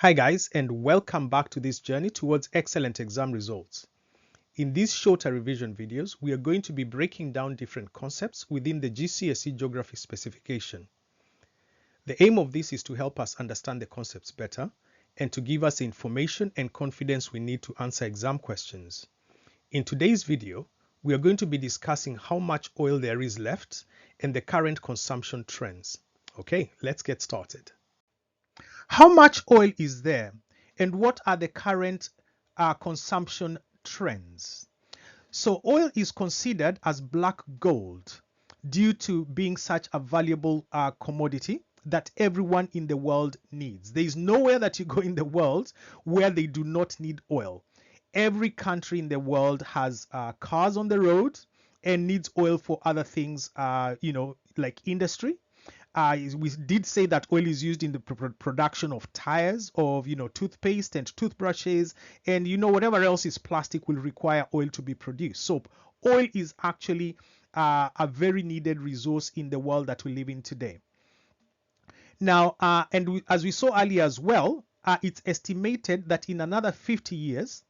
Hi guys, and welcome back to this journey towards excellent exam results. In these shorter revision videos, we are going to be breaking down different concepts within the GCSE Geography specification. The aim of this is to help us understand the concepts better and to give us the information and confidence we need to answer exam questions. In today's video, we are going to be discussing how much oil there is left and the current consumption trends. Okay, let's get started. How much oil is there and what are the current consumption trends? So oil is considered as black gold due to being such a valuable commodity that everyone in the world needs. There is nowhere that you go in the world where they do not need oil. Every country in the world has cars on the road and needs oil for other things, like industry. We did say that oil is used in the production of tires, of toothpaste and toothbrushes, and whatever else is plastic will require oil to be produced. So oil is actually a very needed resource in the world that we live in today. Now, as we saw earlier as well, it's estimated that in another 50 years,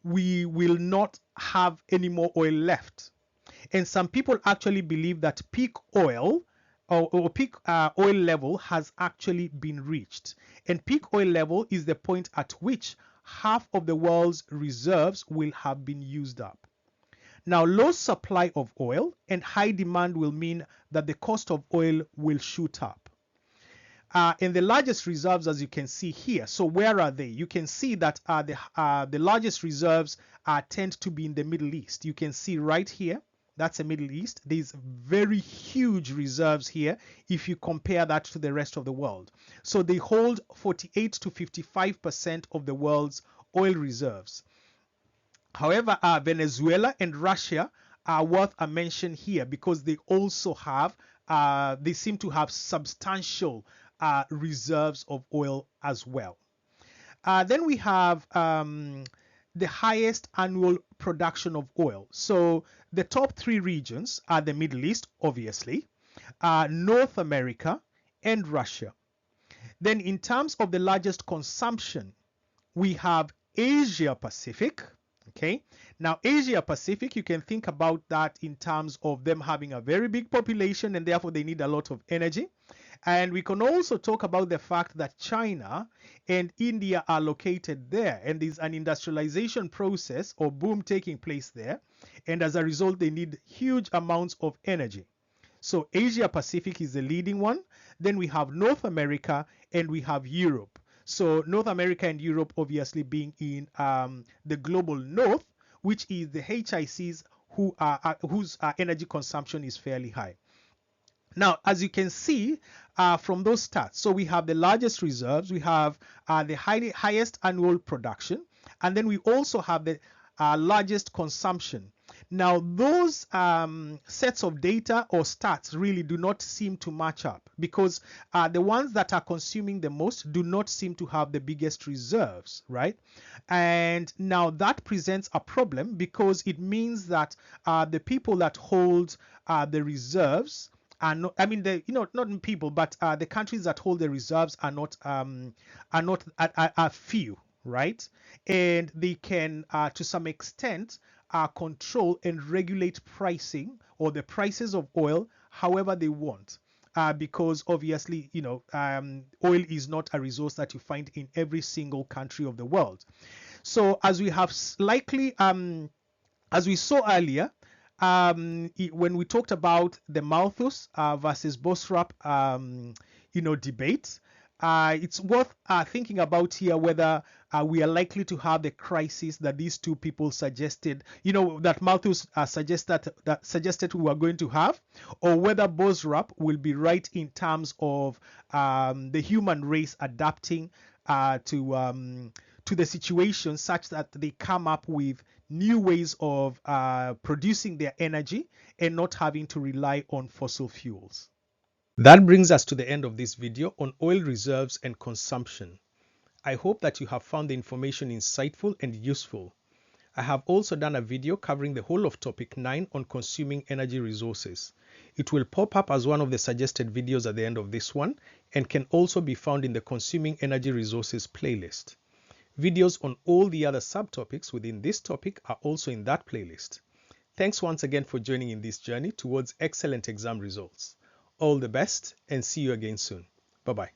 we will not have any more oil left. And some people actually believe that peak oil or peak oil level has actually been reached. And peak oil level is the point at which half of the world's reserves will have been used up. Now, low supply of oil and high demand will mean that the cost of oil will shoot up. And the largest reserves, as you can see here, so where are they? You can see that the largest reserves tend to be in the Middle East. You can see right here, that's the Middle East. There's very huge reserves here if you compare that to the rest of the world. So they hold 48 to 55% of the world's oil reserves. However, Venezuela and Russia are worth a mention here because they also have, they seem to have substantial reserves of oil as well. Then we have the highest annual production of oil. So the top three regions are the Middle East, obviously, North America, and Russia. Then in terms of the largest consumption, we have Asia Pacific. Okay, now Asia Pacific, you can think about that in terms of them having a very big population and therefore they need a lot of energy. And we can also talk about the fact that China and India are located there and there's an industrialization process or boom taking place there. And as a result, they need huge amounts of energy. So Asia Pacific is the leading one. Then we have North America and we have Europe. So North America and Europe obviously being in the global north, which is the HICs whose energy consumption is fairly high. Now, as you can see from those stats, so we have the largest reserves, we have the highest annual production, and then we also have the largest consumption. Now, those sets of data or stats really do not seem to match up because the ones that are consuming the most do not seem to have the biggest reserves, right? And now that presents a problem because it means that the people that hold the reserves are not, I mean, not people, but the countries that hold the reserves are not few, right? And they can, to some extent, control and regulate pricing or the prices of oil however they want. Because obviously, oil is not a resource that you find in every single country of the world. So as we have likely, as we saw earlier, when we talked about the Malthus versus Bosrap, debate, it's worth thinking about here whether we are likely to have the crisis that these two people suggested, that Malthus suggested we are going to have, or whether Bosrap will be right in terms of the human race adapting to the situation such that they come up with new ways of producing their energy and not having to rely on fossil fuels. That brings us to the end of this video on oil reserves and consumption. I hope that you have found the information insightful and useful. I have also done a video covering the whole of topic 9 on consuming energy resources. It will pop up as one of the suggested videos at the end of this one, and can also be found in the Consuming Energy Resources playlist. Videos on all the other subtopics within this topic are also in that playlist. Thanks once again for joining in this journey towards excellent exam results. All the best and see you again soon. Bye-bye.